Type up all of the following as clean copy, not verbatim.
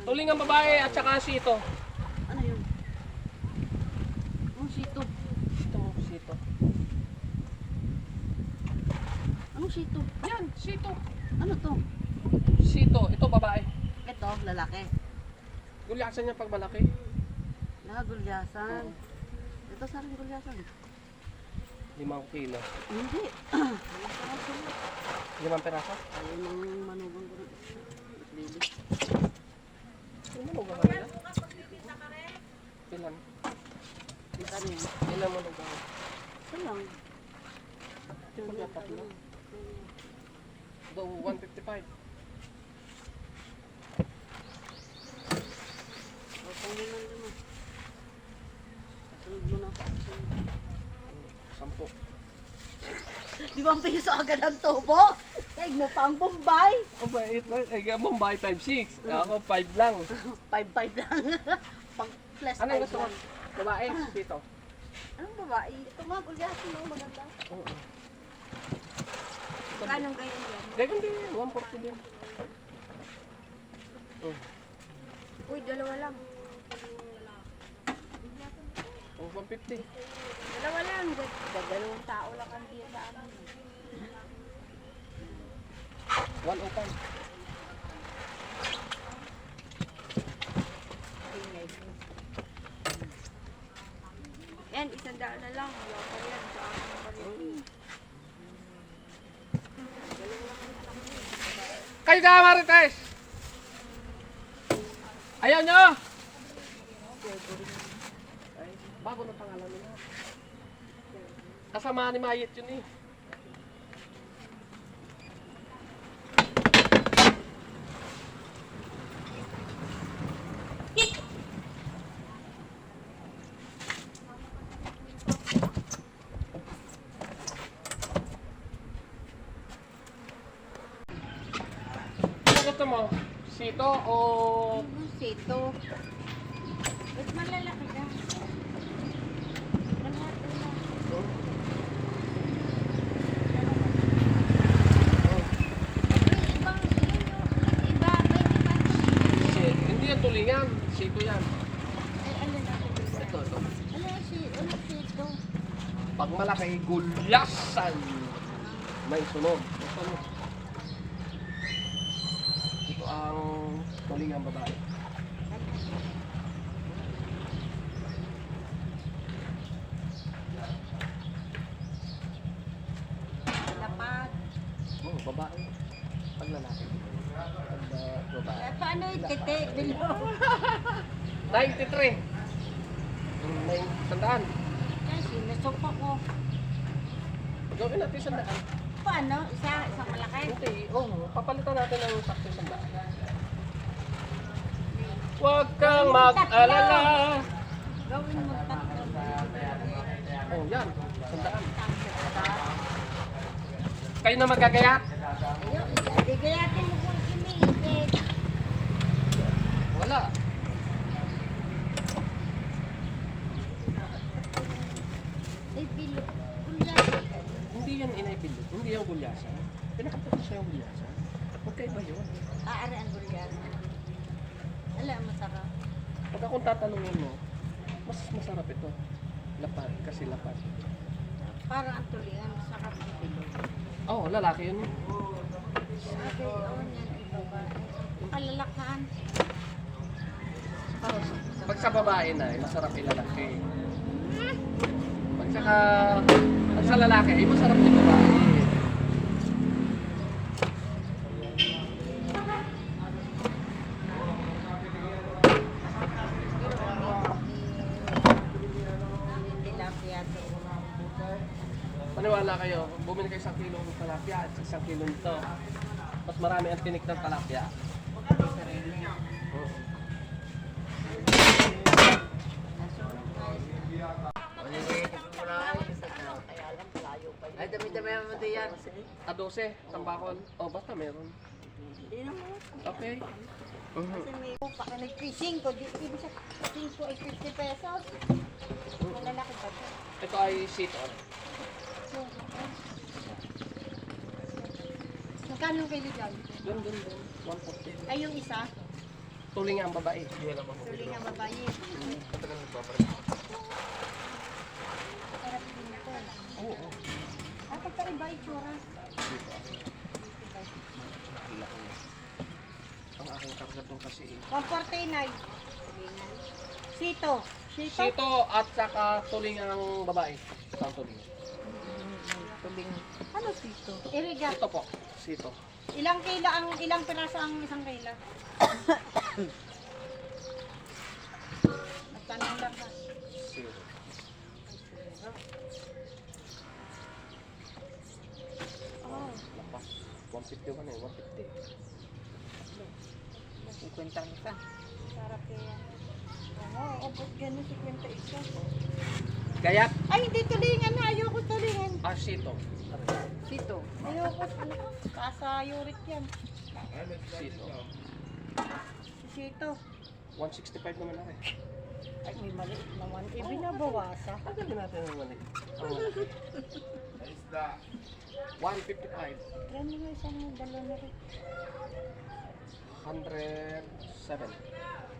Tulingan babae at saka sito. Ano yun? Anong sito? Ito, sito. Anong sito? Yan, sito. Ano to? Sito, ito babae. Ito, lalaki. Gulyasan niya pag malaki. Gulyasan. Ito sa rin gulyasan. 5 kilo. Hindi. 5 peraso? Ayun ang manugang ko rin. Baby. Ano ba kanila? Ilan? Kita niya. Ilan mo nung gawin? Ito lang. Ito na tatlo. Daw 155. O, panglinan din mo. Kasunod mo na. 10. 5 piso agad ang tubo. Kaya mo pa ang Bombay. Oh, bait na. Ay, Bombay 5-6. Ako 5 lang. 5-5 lang. Pang plus 5 Ano yung gusto mo? lang. Babae, dito. Anong babae? Ito mga gulyasan mo, maganda. Oo. Kanong ganyan yan? Ganyan din, 140 din. Uy, dalawa lang. Oh, 150. Dalawa lang. Dalawang tao lang ang diya sa amin. 105. Yan, 100 na lang. Wala pa yan sa amin pa rin. Kayo ka, Marites! Ayaw nyo! Ay, bago na pangalan nila. Kasama ni Mayit yun eh. Ano gusto mo? Sito o... Sito. Ba't malalaki ka? Hindi yan tulingan. Sito yan. Ito. Sito? Pag malaki, gulasan. May sunog. May sunog. Ito ang tulingan babae. Lapad. Oh, babae. Pag lalaki. Pag babae. Paano yung tete? Bilo? 93. May sandaan. Yan, sinasupa ko. Gawin natin sandaan. Paano? Isang malaki? Hindi. Oh, papalitan natin ng sakto sandaan. Huwag kang mag-alala. Gawin mo tatlo. Oh, yan. Sandaan. Kayo na magagayat. Ayun, hindi gayatin mo kung iniipit. Wala. Ay, bilo. Hindi yan inaipilit. Hindi yan gulyasan. Pinakapagod siya yung gulyasan. Magkaiba yun. Aari ang gulyan. Alam mo taka. Pag akong tatanungin mo, mas masarap ito. Lapad. Kasi lapad. Parang ang tulingan sa kapitilo. Oh, lalaki yun. Sabi, on yan, ito ba? Yung kalalakhan. Pag sa babae na, masarap yung lalaki. Pag sa lalaki, masarap yung babae. Tilapia to. Paniwala kayo, bumili kayo 1 kilong talapia at 1 kilo nito. Mas marami ang tinik ng talapia. Oo. Ay, dami-dami mo din yan. A 12, tambakol. Oh, basta meron. Hindi naman. Okay. Kasi may paka nag-fishing ko, di sa 5 ay 50 pesos. Malalaki ba ito? Ito ay sit-on. Magkano kayo dyan? Doon. 140. Ay, yung isa? tuling ang babae. Tuling ang babae. Sarap din ito. Oo. Ah, pagkaiba itsura. Ang aking kargadong kasi 149. Sito. Sito. sito at saka tuling ang babae. Isang tuling. Tuling. Ano sito? Iriga. Ito po, sito. Ilang piraso ang isang kilo? Magtanong lang ba? Zero. Oh, Lapas. 150 man eh, 150. Kukwenta mo ka. sarap yan. Oo, abot ganun 51. Gayat, Ay, hindi tulingan na. Ayoko tulingan. sito. Sito. Ayoko. Kasa yurik yan. Sito. Sito. 165 naman na rin. Ay, may maliit naman. Binabawasan. Tagalin natin ang mali. Ang malaki. 155. Yan yung isang dalawa na rin. 107.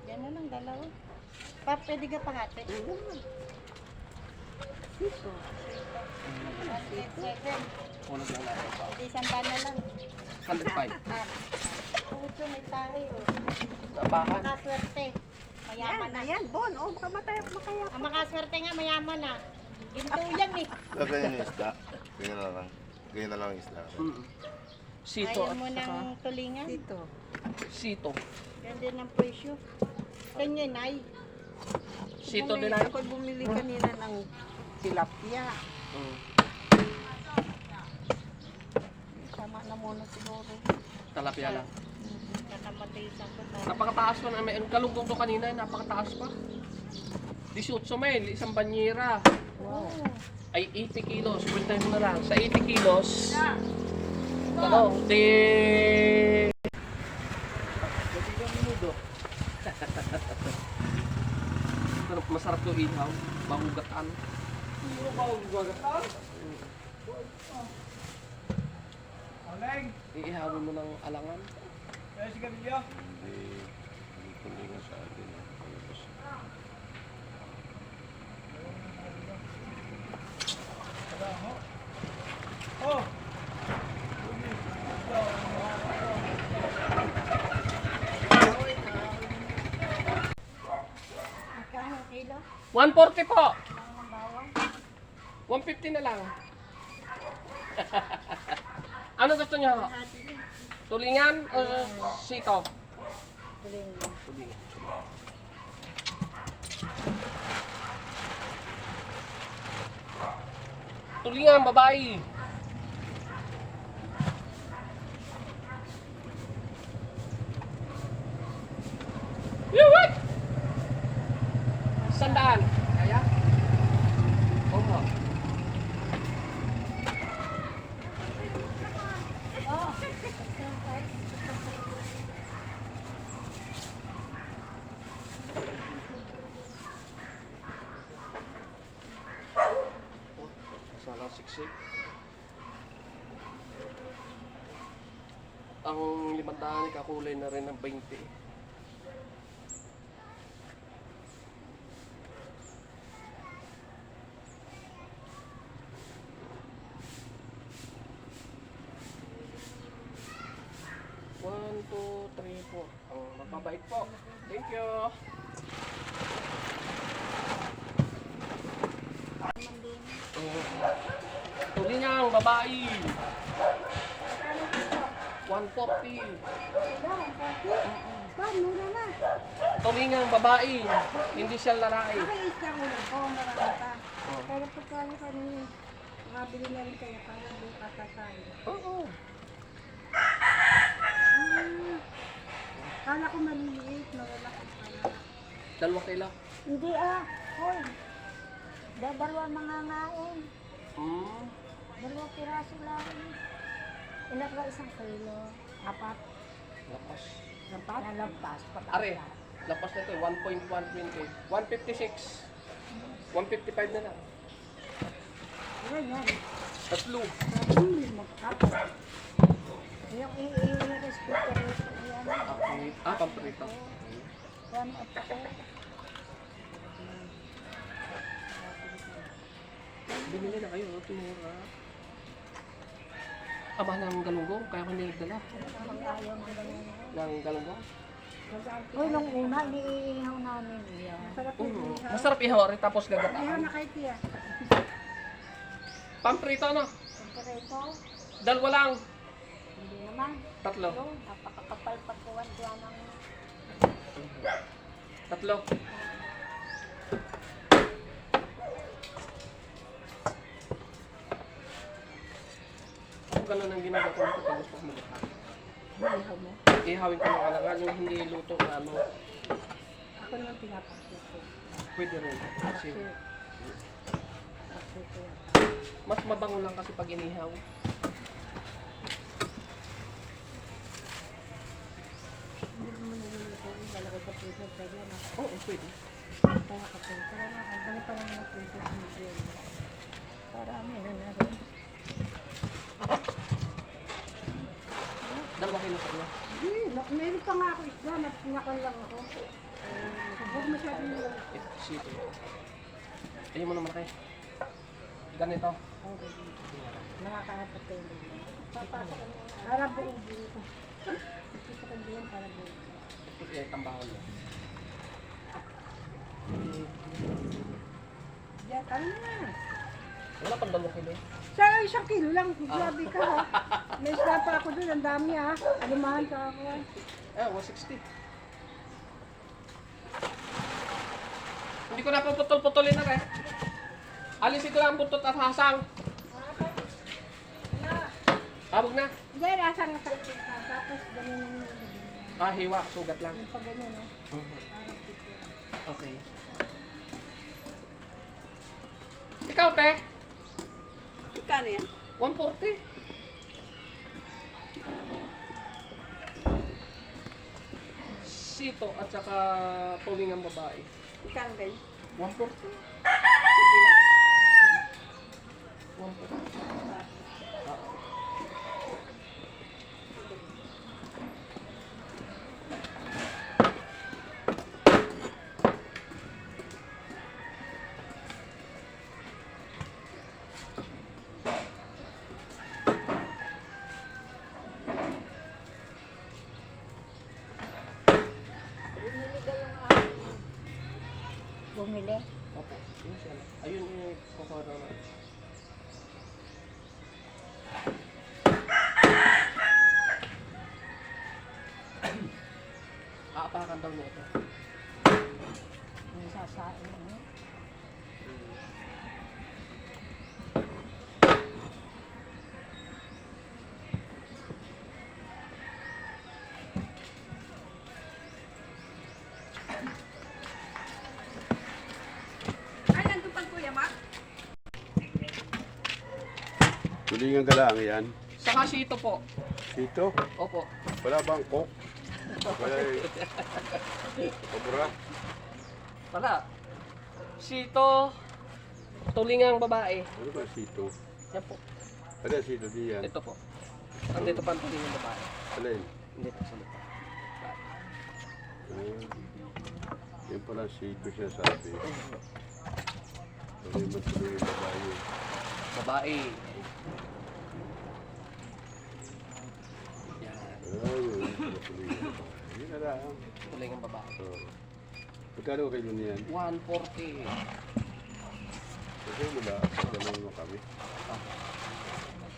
Yan na lang, dalawa. Pa, pwede ka pangate? Sito. 187. Ulag lang natin pa. Hindi, isang bana lang. 105. Puto, may tayo. Nabahan. Makaswerte. Mayaman na. Ayan, Bon. Oh, baka makaya. Ang makaswerte nga, mayaman na. Ginto yan eh. Ganyan yung isda. Ganyan na lang. Ganyan na lang yung isda. Sito Ayaw at mo saka ng tulingan. Sito. sito. Yan din ang presyo. Ganyan ay. Sito din ay. Ako bumili kanina ng tilapia. Sama na muna siguro. Talapia lang. Katamatisan ko na. Napakataas pa na. May kalugtong to kanina. Napakataas pa. 18 mail. Isang banyera. Wow. Ay 80 kilos. Kwentahin mo na lang. Sa 80 kilos. Ano? De... Masarap to ihaw. Bagugatan. Bagugatan? Iihawin mo ng alangan. Hindi tulingan sa atin. Magkano ang kilo? 140 po. Ang bawang? 150 na lang. Ano gusto niyo? Hati din. Tulingan o sito? Tulingan. Tulingan. Tulingan, babae. What? Sandaan. Kaya? Oo. Oh. Salang siksik. Ang 500 kakulay na rin ng 20. One, two, three, four. Oh, mababait po. Thank you. Tulingang babae. 140. Ba, mura na. Tulingang babae. Hindi siya lalaki. Ay, isang ulo ko, marami pa. Oh. Pero pagkano kanina, makabili na rin kayo para bukas na tayo. Oo. Kala ko maliliit, malalaki pala. 2 kilo. Hindi ah, hoy. Dalawa mga ngaon. Hmm. 2 piraso lang. Ilan ba isang kilo? 4. Lapas. Lapat? Lalampas. Are. Lapas na ito. 1.120. 156. 155 na lang. Yan yan. 3. Magkapit. Yung i-respect ko rin. Yan. Okay. Pamprito. Ano at ako? Bumili na kayo, tumura. Mahal ng galunggong, kaya ko hindi nagdala. Ang ayaw ng ganun. Ng galunggong. Uy, nung una, iniihaw namin. Masarap Masarap ihaw rin, tapos gagataan. Ihaw na kay Tia. Pamprito na. Siyempre ito, Dalawa lang. hindi naman. Tatlo. Ito, napakakapal pagkuhan siya ng... Tatlo. Ako ganun ang ginagawa ko kapag gusto ko mag-ihaw. Ihaw mo. Ihawin ko ng alangan, yung hindi luto na ano. Ako naman pinapakito. Pwede rin. Kasi Pakito. mas mabango lang kasi pag inihaw. Hindi naman niluluto. Lalagay sa prito. Pwede na. Oo, pwede. Kaya ka prito. Tara na, ang dami pa lang ng prito. Parami na na rin. Dalawa kilo sa kanya. Meron pa nga ako isda. Nakan lang ako. Huwag masyado nila. Sito. Ayun mo naman kayo. Ganito. Okay. Nakakahapat kayo nila. Papasok ka na. Para buong buo. Isa ka diyan para buo. Tambahan mo. Diyan, ano na? Wala pang 2 kilo. Sa 1 kilo lang. Grabe ka ha. May isda pa ako doon. Ang dami ha. Alumahan ka ako. 160. Hindi ko na puputol-putulin na rin. Alisin ko lang ang buntot at hasang. Abog na. Hindi, nasa nga sa tapos ganun yung Hiwa. Sugat lang. pag ganun ha. Okay. Ikaw, te? Kano yan? 140. Sito at saka tuwing ang babae. Kano ba yun? 140. Sige lang. 140. Bumili. Opo. Yun siya. Ayun yung kukuha na. Aapakan daw niya ito. May sasain mo. Ay, nandun pang Kuya Mac? Tulingan ka lang yan. Saka sito po. Dito, Opo. wala bang coke? Wala Cobra? Wala. Sito. Tulingang babae. Ano ba sito? Yan po. Ano sito diyan? Ito po. Andito pa ang tulingang babae. Alin? Hindi po sa lupa. Yan pala sito siya sabi. Ano yung matuloy yung babae? Babae. Yan. Ayun, matuloy yung babae. Yun na lang. Tulingang babae. Magkano kilo niyan? 140. Kasi mula, pagkano mo kami.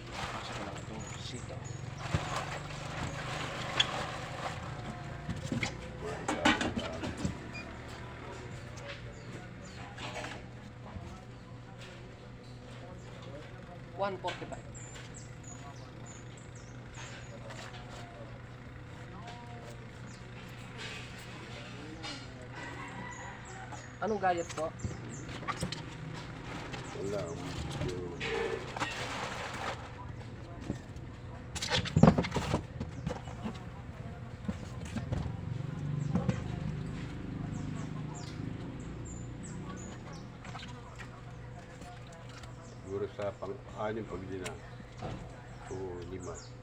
Pasok ko lang itong sito. $145. Anong gayat po? Wala. Siguro sa pang-anim pag di na. O 5.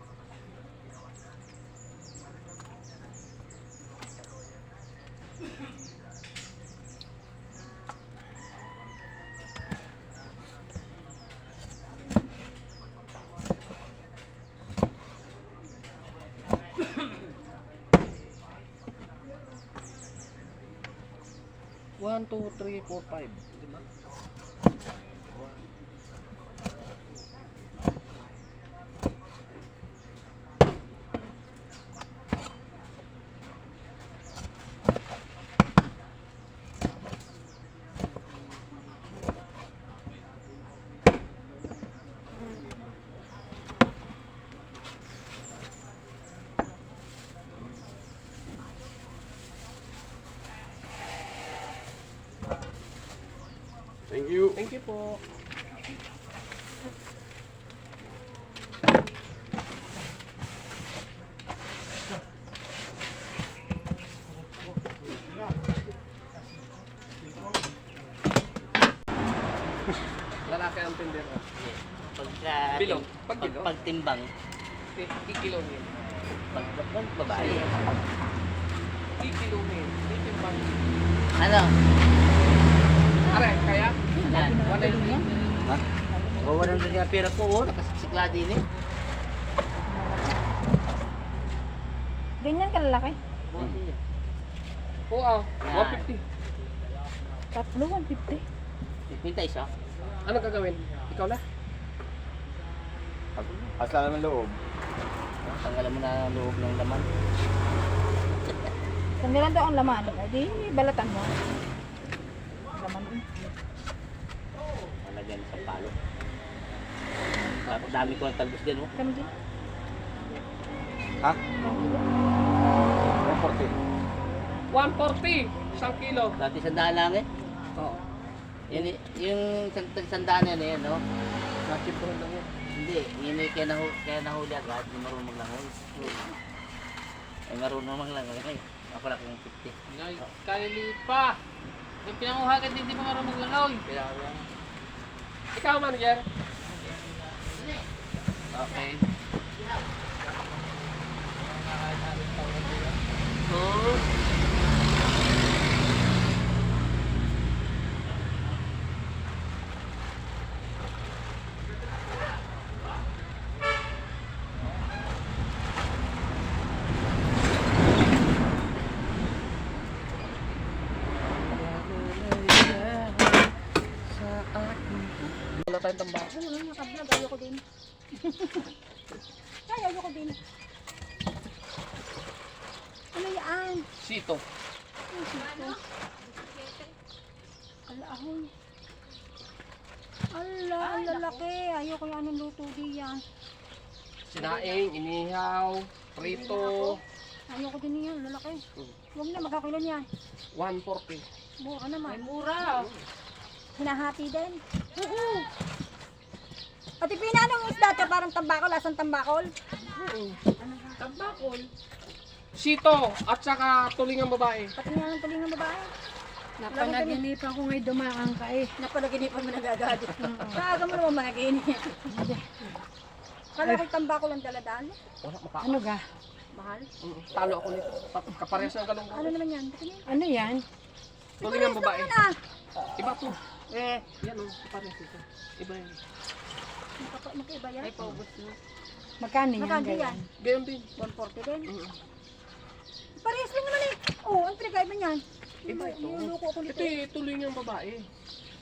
1, 2, 3, 4, 5. Diba? Thank you. Thank you po. Lalaki ang tindero. Pagka Bilog. Pag bilog. pagtimbang, Kikilohin. pag babae. Kikilohin. Titimbang. Ano? Are, kaya? Yan. 190. Ha? O, walang na nga pera ko, oh. Nakasisikla din eh. Ganyan kalalaki. Oo, Yan. 150. Tatlo, 150. Pinta isa. Ano gagawin? Ikaw na? Asla naman loob. Tanggalan mo na ang loob ng laman. Tanggalan daw ang laman. Eh, di balatan mo. Laman din. Malagyan sa palo. Tapos dami ko ng talbos din, oh. Kami din. Ha? 140. 1 kilo. Dati sandaan lang eh. Oo. Yan, yung sandaan yan, yan, no? Nakipro lang yan. Hindi, yun eh, kaya nahuli agad, hindi marunong maglangoy. Ay, marunong maglangoy. Ay, ako lang yung 50. Ngay, kalili pa. Yung pinanguhagan din, di pa marunong maglangaw. Kaya lang. Ikaw, manager. Okay. Wala tayong tambako. Oo, nakablog. Ayoko din. Ay, ayoko din. Ano yan? Sito. Ala, ahoy. Ala, ang lalaki. Ayoko yung anong luto diyan. Sinaing, inihaw, prito. Ayoko din yan, lalaki. Huwag na, magkakilan yan. 140. Mura naman. Mura. Hinahati din. Ate Pina, anong isda ito? Parang tambakol, lasang tambakol. Tabakol. Sito at saka tulingang babae. Pati nga ng tuling ng babae. Napanaginipan ko ngayon dumaan ka eh. Napanaginipan mo nagagadit. Kaaga mo naman managinip. Kala ko tambakol ang daladaan. Wala maka. Ano ga? Mahal. Talo ako nito. Kaparehas ng galong. Ano naman yan? Tingin. Ano yan? Tulingang babae. Ano na? Iba to. Yan o. Kaparehas ito. Iba yun. Magkaiba yan? Paubos na. Magkano yan? Magkano ganyan? yan? Gayon din. 140 din. Mm. Parehas lang naman eh. Oo, ang pinagkaiba niyan. Iba ito. Niluluko ako nito. Ito yung tulingang babae.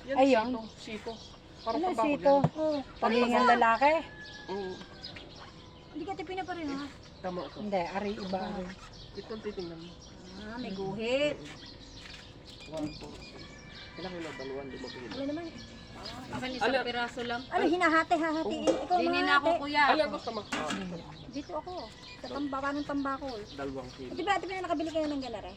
Yan Ayun. sito. Sito. Parang Ano tambako sito? yan. Oo. Talingan lalaki? Hindi ka tipin na pa rin ha? Tama ito. Hindi, ari iba. Ari. Ito ang titingnan mo. Ah, may guhit. 140. Kailangan na baluan. Di mabili. Ano naman? Akin Ala. isang piraso lang. Ano, hinahati, hahatiin. Ikaw Dinin ako mahati. kuya. Alam ko tama. Dito ako. Sa tambaka ng tambakol. 2 kilo. Di ba, ate Pina, nakabili kayo ng ganare?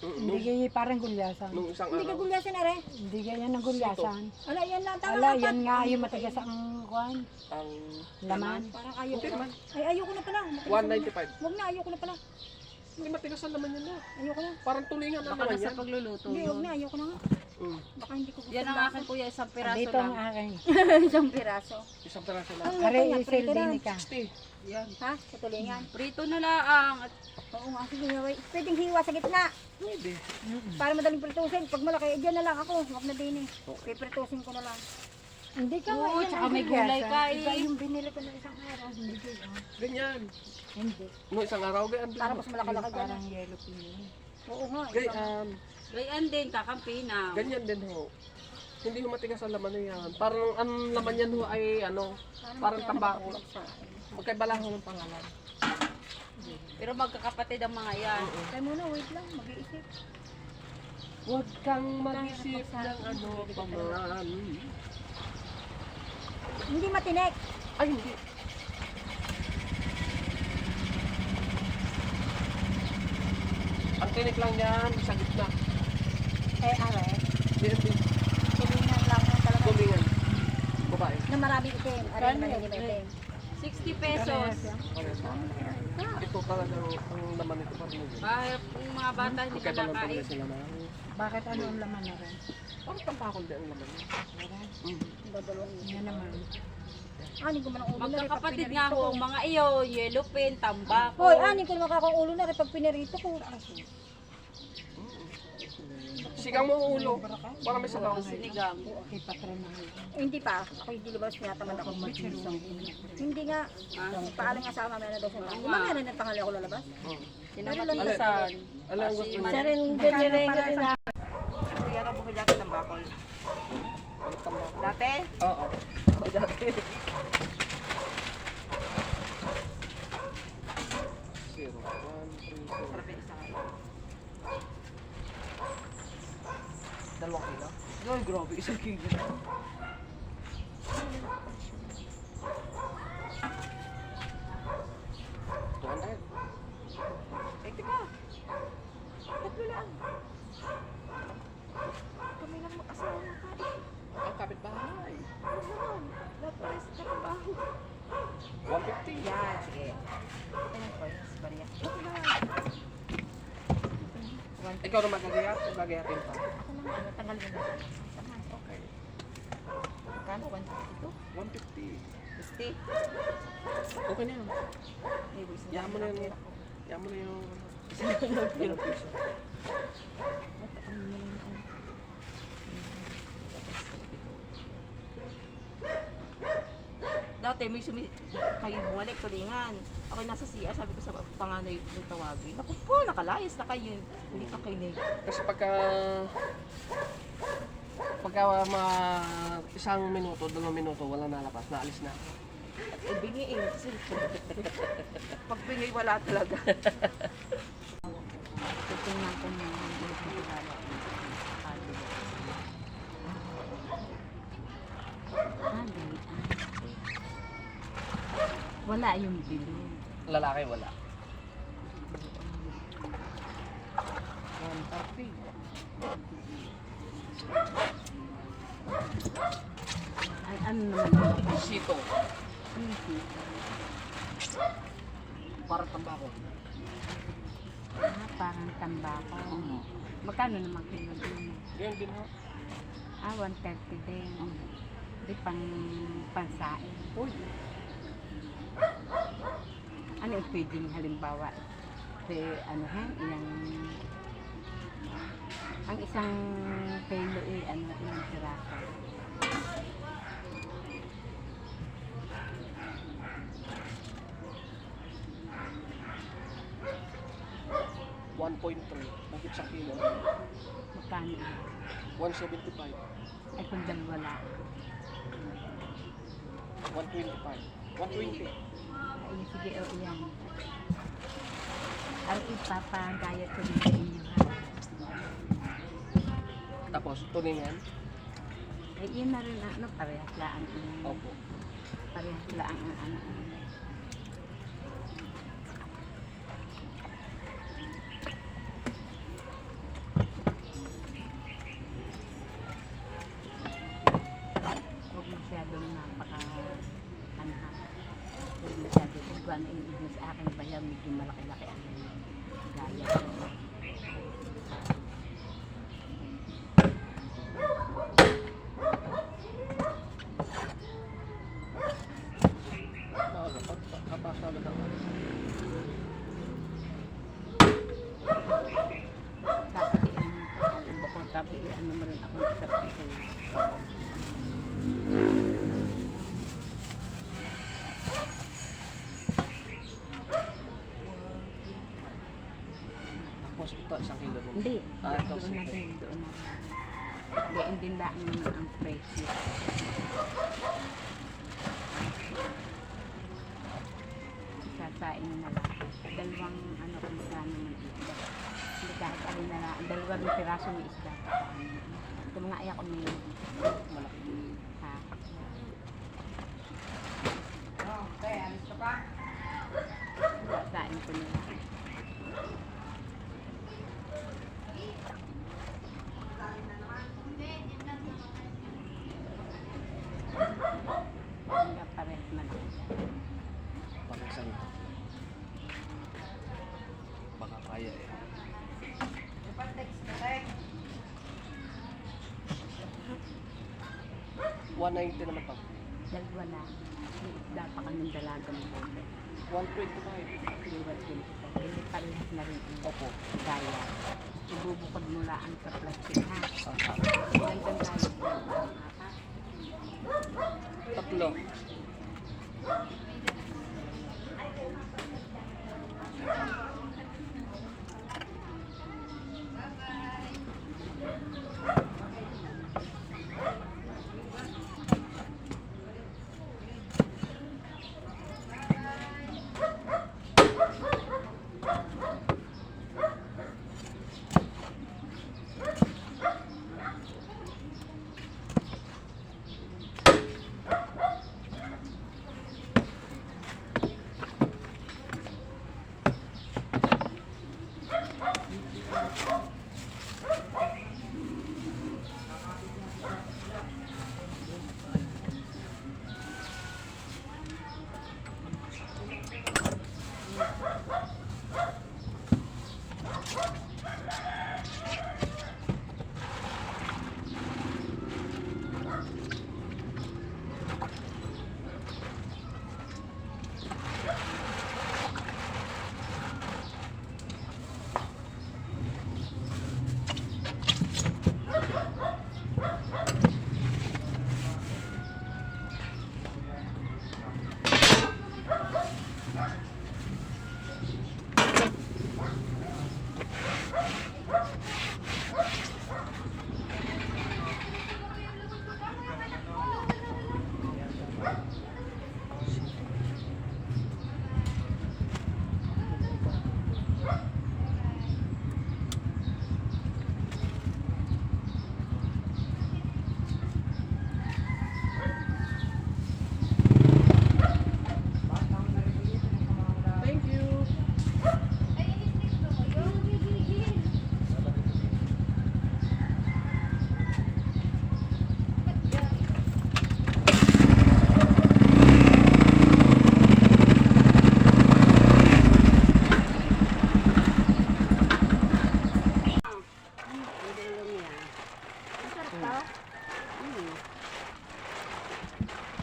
Hindi ganyan parang gulyasan. Nung isang Hindi ka araw. gulyasin, are. Hindi ganyan ang gulyasan. Ala, yan lang. Tama Ala, apat. yan nga yung matigas ang kwan. Ang Laman. Parang ayoko Hindi na. naman. Ay, ayoko na pala. Matigas 195. na. Huwag na, ayoko na pala. Hindi matigasan naman yun na. Ayoko na. Parang tulingan na Baka naman nasa yan. pagluluto Hindi, huwag yun. na, ayoko na nga. Baka hindi ko gusto. Yan ang akin kuya, isang piraso Dito lang. ang akin. Isang piraso. Isang peraso lang. Ang Ari, luto niya, prito na. isildini ka. 60. Yan. Ha? Sa tulingan. Prito na laang. At Oo nga, sige nga, wait. Pwedeng hiwa sa gitna. Pwede. Para madaling pritusin. Pag malaki, dyan na lang ako. Huwag na din eh. Pipritusin ko na lang. Hindi ka Oo, yan tsaka ang may gulay gulyasan. ka eh. Iba yung binili ko ng isang araw. Hindi ko. Ganyan. Hindi. No, isang araw ganyan. Para mas malaki-laki dyan. Parang yellow pin. Oo nga. Gayaan din, kakampi na. ganyan din ho. Hindi ho matigas ang laman na yan. Parang ang laman yan ho ay ano, parang tambako. Magkaiba lang ho ng pangalan. Pero magkakapatid ang mga yan. Kaya muna, wait lang, mag-iisip. Huwag kang mag-isip ng ano pa man. Hindi matinik. Ay, hindi. Ang tinik lang yan, sa gitna. Are. DMD, Tulingan lang mo talaga. gumingan. Babae. Na maraming itim. Are naman hindi itim. 60 pesos. Ito talaga ang laman nito pa rin. Kahit yung mga bata hindi Magkaiba lang nakakain. talaga sila na. Bakit ano ang laman na rin? Parang tampakol din ang laman niya. Dadalawang yan naman. Anin ko man ang ulo na rin pag Magkakapatid nga pinarito ho, ko. mga iyo, yellow pin, tambako. Hoy, anin ko naman kakang ulo na rin pag pinarito ko. Sigang mo ang ulo. Para may sabaw. Sinigang. Hindi pa. Ako hindi lumabas tinatamad ako. Hindi nga. Paalam nga sa mamaya na daw siya. Mamaya na ng tanghali ako lalabas. Sinamatisan. Alam ang gusto mo. Siya rin ganyan na. Kuya ka bukid ako ng bakol. Dati? Oo. Dati. Zero. 1, 3, 4. Sarap yung isa kayo. 2 kilo. Ay, grabe, isang kilo. 200. Eh, teka. Tatlo lang. Kami lang mag-asawa na tayo. Ang kapitbahay. Ano naman? Lahat pa rin sa trabaho. 150. Yan, sige. Ayan po, yes, bariya. Okay lang. Ikaw na magagayat. Magagayatin pa. Ako naman, natanggal mo na. Okay. Kano? 152? 150. 50? Okay na yan. May buwis na. Yaman mo na yun. Yaman mo na yung... Ilang piso. Dati may kayo bumalik, tulingan. Ako nasa siya, sabi ko sa panganay yung tawagin. Ako po, nakalayas na kayo. Hindi ka kinig. Kasi pagka isang minuto, 2 minuto, wala nalabas, naalis na. At ibingi eh. Pag bingay, wala talaga. Titingnan ko na yung kilala. Wala yung bilog. Lalaki wala. 130. Ay, ano naman yun? Sito. Sisi. Para tambako. Parang tambako. Magkano naman kilo din? Ganyan din ho. 130 din. Di pansain. Uy. Ano yung pwedeng halimbawa? Ano ha? Ang isang kilo ilang piraso? $1.3. Bakit sa kilo? Magkano? 175. Ay kung dalawa lang. 125. 120. Ay, sige, o yan. Ang ipapagayat ko din sa inyo ha. Tapos, tulingan. Ay, yun na rin parehas lang. Opo. Parehas lang ang ano. Huwag masyadong napaka-anha. Huwag masyadong kung ano yung ibig sa akin bayan, medyo malaki-laki ang gaya. Tapos ito, 1 kilo din. Hindi. Ah, ito, Doon na din. Doon na. Gain din lang naman ang presyo. Sasain na lang. Dalawang ano kung magkano ng isda. Hindi kahit alin na lang. Dalawang piraso ng isda. Ito mga ayak ko may Malaki. ha. Sasain ko na lang. Hanggang pares na lang. Pagkasan. Baka kaya eh. 190 naman to. Dalawa lang. May isda pa kami dalagang bote. 125. Liwat din ito. Hindi parehas na rin ang Opo. gaya. Ibubukod mo lang sa plastic ha. Aha. Ilang ganda yun? Tatlo. Thank you.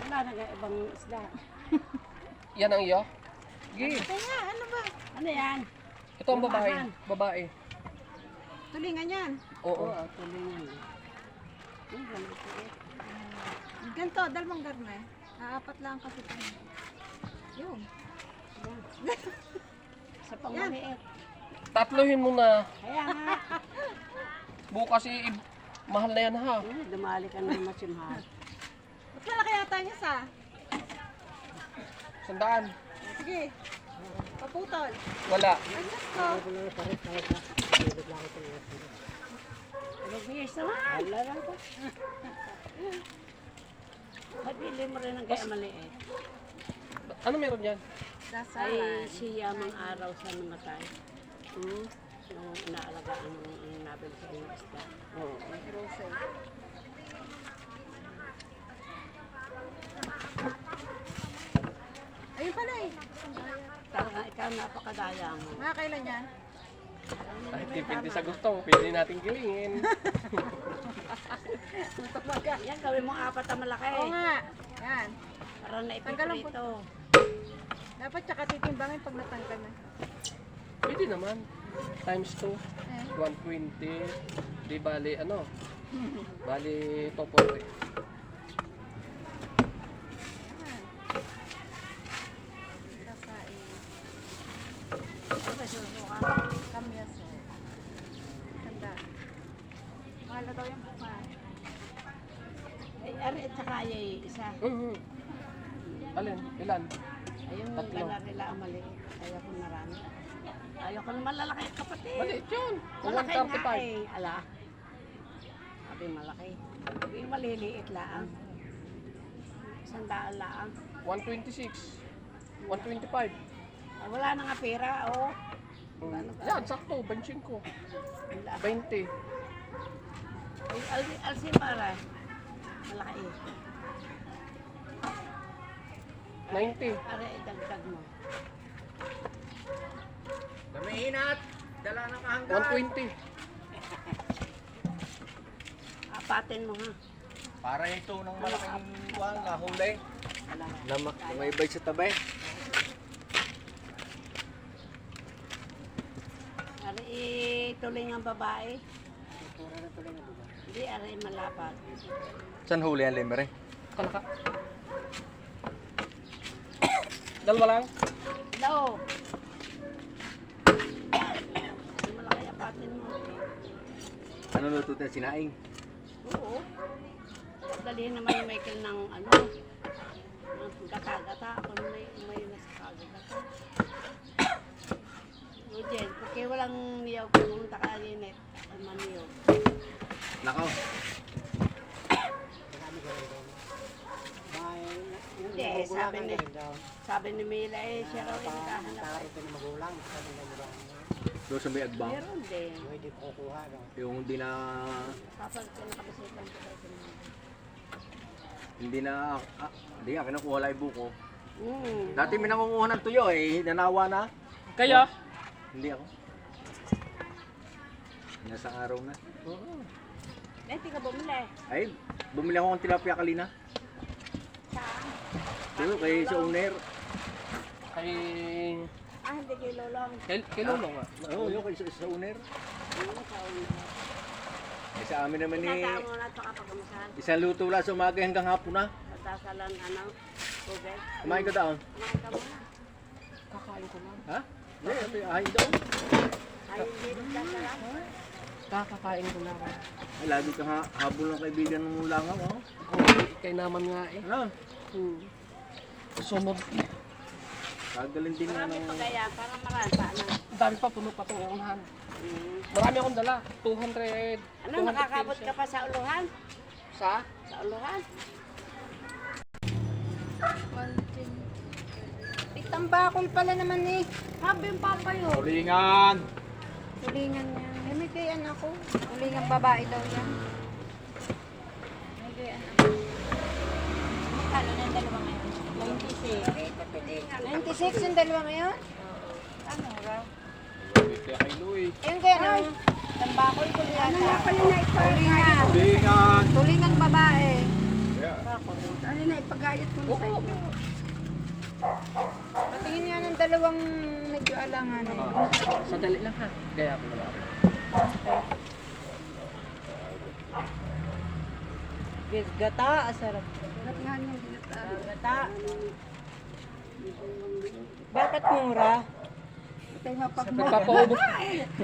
Wala na nga ibang isda. Yan ang iyo? Gi. Kaya ano ba? Ano yan? Ito ang babae. Babae. Tulingan yan. Oo. tulingan. Ganito, dalawang garne. Apat lang kasi ito. Yun. Sa pangmaliit. Tatlohin mo na. Kaya nga. Bukas mahal na yan ha. Dumali ka na masimahal. Mas malaki yata niya sa. 100. Sige. Paputol. Wala. Ay, gusto. Nag-years naman. Wala lang ko. Pabili mo rin ang kaya maliit. Ano meron yan? Dasalan. Ay, siya mang araw sa namatay. Nung inaalagaan nung nabili sa yung isda. Oo. Ayun pala eh. Talaga ikaw napakadaya mo. Mga kailan yan? Kahit depende sa gusto mo, pwede natin kilingin. Yan, gawin mo 4 na malaki. Oo nga. Yan. Para na Tanggalan ko. ipiprito. Dapat tsaka titimbangin pag natanggal na. Pwede naman. Times 2. Eh. 120. Di bali ano? Bali 240. Dasain. Ito, susuka. Kamyaso. ano daw yung bukas. Ay, ari at saka ay isa. Alin? Ilan? Ayun, Tatlo. ganar nila ang maliit. Ayaw ko marami. Ayaw ko naman lalaki at kapatid. Maliit yun. Malaki nga 135. eh. Ala. Sabi malaki. Sabi maliliit lang. 100 lang. 126. 125. Ay, wala na nga pera, oh. Yan, sakto. 25. Wala. 20. Ay, Alcimara. Malaki. 90. Ari, idagdag mo. 120. Apatin mo ha. Para ito ng malaking kuwan, nahuli. Wala. May bay sa tabi. Ari, tuloy ng babae. Hindi, ari malapad. Saan huli ang limere? Kalaka. Dalawa lang. Hello. Malaki apatin mo. Ano luto tayo sinaing? Oo. Dalihin naman yung Michael ng ano, ng gata-gata. Ako na may nasa kagata. O Jen, porque walang niyaw kung takalinit. Ang maniyaw. Nakaw. Hindi, sabi ni Mila eh, siya raw yung kahanap. Doon sa may agbang. Meron din. Yung hindi na Papagpinakabisipan ko tayo. hindi akin nakuha lang yung buko. Mm. Dati may nangunguha ng tuyo eh, nanawa na. Kaya? Hindi ako. Nasa araw na. Hindi ka bumili. Ay, bumili ako ng tilapia kalina. Saan? Pero kay sa owner. Kay... Ah, hindi kay Lolong. Kay Lolo nga. Oo, yun kay sa owner. Ano sa una? Eh, sa amin naman eh, Pinata mo na ito kapag umasahan. isang luto lang sa umaga hanggang hapon na. Pagdasalan, ano, tubig. Kumain ka daon. Kumain ka muna. Kakain ko lang. Ha? Hindi, ay daon. Ay, hindi pagdasalan. Kakakain ko lang. Ay, lagi ka habol ng kaibigan ng langaw, oh. Kay naman nga eh. Ano? Sunod. Kagaling din na Marami ng... pa kaya, para marami pa. Ano? Ang dami pa, puno pa itong unahan. Mm. Marami akong dala. 200. Ano, nakakabot ka pa sa uluhan? Sa? Sa uluhan? Tambakol pala naman eh. Sabi yung papa yun. Tulingan! Ulingan yan. Eh, may gayan ako. Ulingan babae daw yan. May gayan ako. Ano na yung dalawa ngayon? 96 yung dalawa ngayon? Ano raw? Kaya kay Louie. Ayun kaya na. Tambakol ko yan. Ano nga pala na ipagayat? Tulingan! Tulingan babae. Yeah. Ano na ipagayat ko na sa'yo? Patingin nga ng dalawang medyo alangan. Sandali lang ha. Gaya ko na lang. Gata, asarap. Ba't nga niya dinatalo? Gata. Bakit mura? Tayo mapagmahal. Nagpapaubo.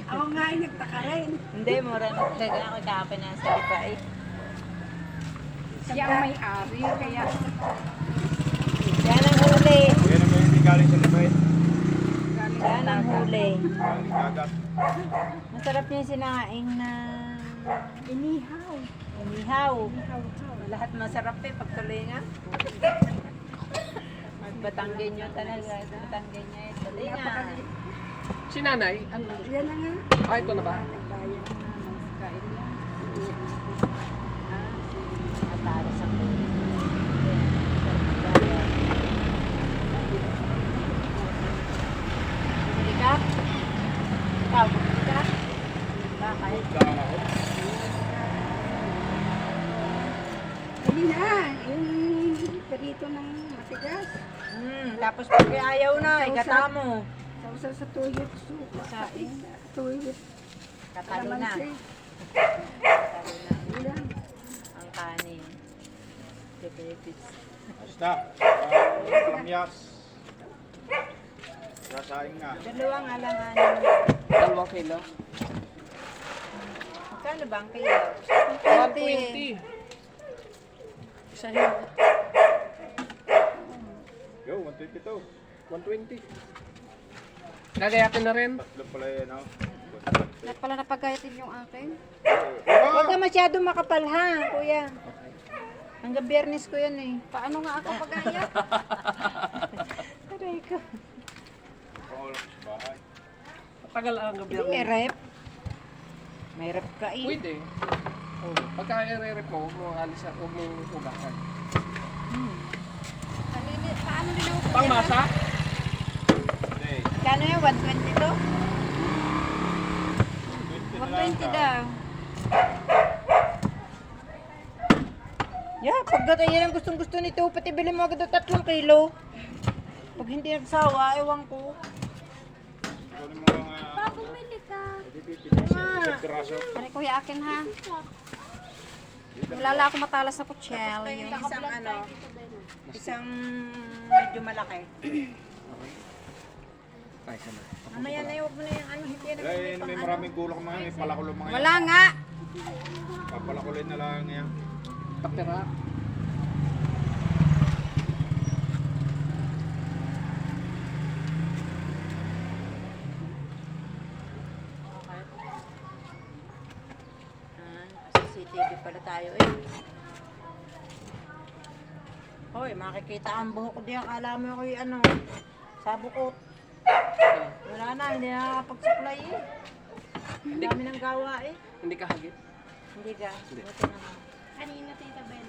Ako nga ay nagtaka rin. Hindi, mura na talaga ako kahapon na sa lipa eh. Siya ang may-ari, kaya Yan ang huli. Yan ang hindi galing sa libay. Yan ang huli. Galing kagat. Masarap yung sinaing na inihaw. inihaw. Lahat masarap eh, pagtulingan. Batanggenyo talaga. Batanggenyo eh. Tulingan. Si nanay, ano? Yan na nga. Ah, ito na ba? Nagbayad na. Kain lang. Para sa tulingan. Bumili ka? Ikaw, bumili ka? Bakit? Hindi na. Yung perito ng matigas. Tapos pag ayaw na, igata mo. Sausaw sa tuyot. Suka. Saing. Tuyot. Katalo na. Kalamansi. Katalo na. Yan. Ang kanin. Pipipis. Basta. Kamyas. Sasaing nga. Dalawang alanganin. 2 kilo. Kano ba ang kilo? 120. Isa yun. Yo, 122. 120. Gagayakin na rin. Tatlo pala yan, oh. Na pala napagayatin yung akin. Ah! Huwag ka masyado makapal ha, kuya. Hanggang biyernes ko yan eh. Paano nga ako pagayat? Aray ko. Pangulang sa bahay. Tagal ang gabi. May rep. May rep ka eh. Pwede. Oh, pagka i-rep mo, huwag mo alisan, huwag mo hugasan. Paano din ako? Pangmasa? Hindi. Kano yun? 120 to? 20 na lang 120 daw. Yeah, pagkat yan ang gustong gusto nito, pati bilhin mo agad 3 kilo. Pag hindi nagsawa, ewan ko. Kunin mo lang nga. Bumili ka. Isang piraso. Pare kuya akin ha. Wala ako matalas na kutsel. Yung isang ano, isang medyo malaki. Ay, sana. Mamaya na yun, huwag mo na yung ano, hindi yan Wala yun, may maraming kulak mga yan. May palakulong mga yan. Wala nga. Papalakulin na lang yan. Kapira. CCTV pala tayo eh. Hoy, makikita ang buhok ko diyan. Akala mo ako'y ano, sabukot. Wala na, hindi na nakakapag-supply eh. Ang dami ng gawa eh. Hindi ka hagit. Hindi ka. Buti naman. Kanina tita Ben.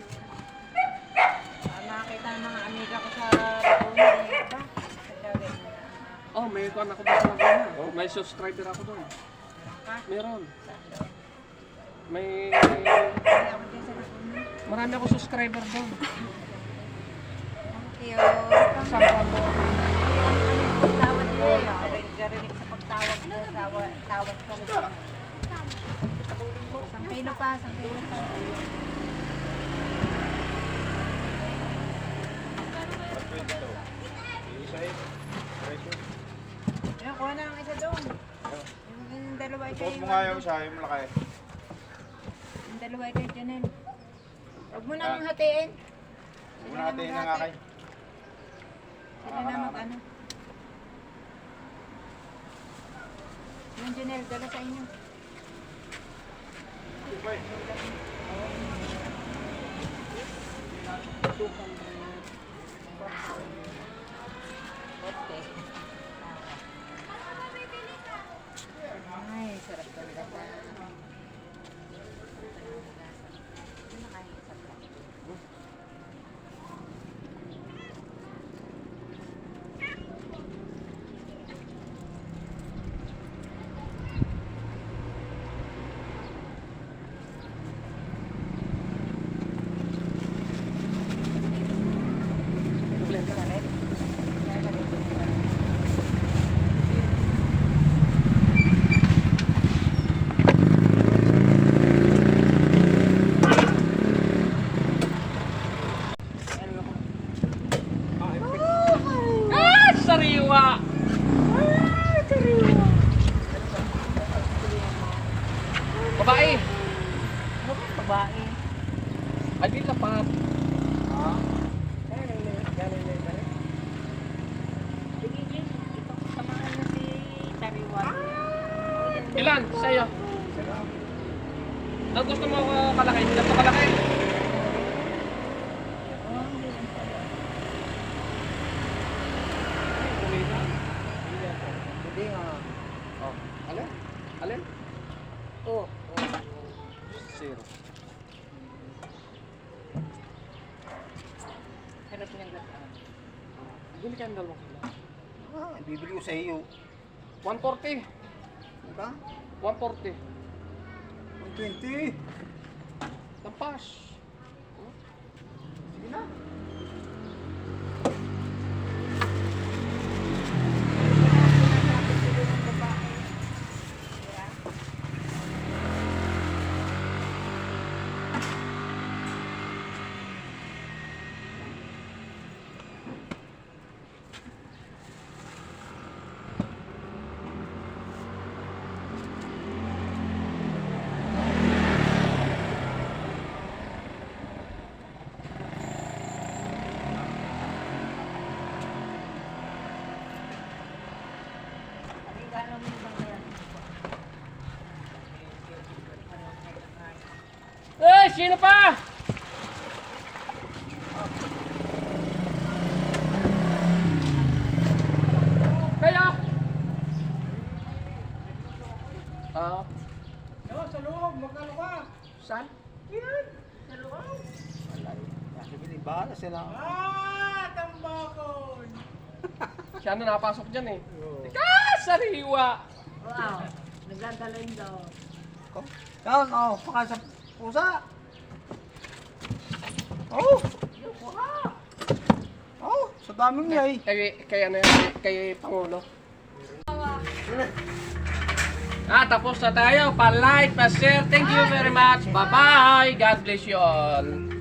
Nakakita ng mga amiga ko sa Laguna eh. Ba? Nagkagay na. Oh, may kuan ako doon sa Laguna. Oh, may subscriber ako doon. Meron. May... Hindi ako dyan sa Laguna. Marami ako subscriber doon. Thank you. Saan mo? Tawad mo eh. Narinig sa pagtawag mo. Tawad ko. Isang kilo pa. Isang kilo pa. Isa eh. Preso. Ayun, kuha na ang isa doon. Yung dalawa ay Suot kayo. mo nga yung isa, yung malaki. Yung dalawa ay kayo dyan. Huwag mo nang hatiin. Huwag mo natin yung akin. Sila na mag-ano. Yung Janelle, dala sa inyo. Ay, sarap ng gata. Ah, sariwa! Babae! Babae. Ay, di lapat. Samahan na si Tariwan. Ilan? Sa'yo? Ang gusto mo kalaki? Ilan to kalaki? Hindi nga. Oh, alin? Alin? Oo. Zero. Harap niyang gata. Bili ka ng dalawang kilo. Bibili ko sa iyo. 140. Diba? 140. 120. Lampas. Sige na. Sino pa? Kaya? Ah. Sa loob, magkano ka? Saan? Yan. Sa loob. Sabi bahala sila. Tambakon. Siya na nakapasok dyan eh. Teka, sariwa! Wow. Nagdadalhin daw. Yan, paka sa pusa. Oh. Sa daming niya eh. Kay ano yan, kay Pangulo. Tapos na tayo. Pa-like, pa-share. Thank you very much. Bye-bye. God bless you all.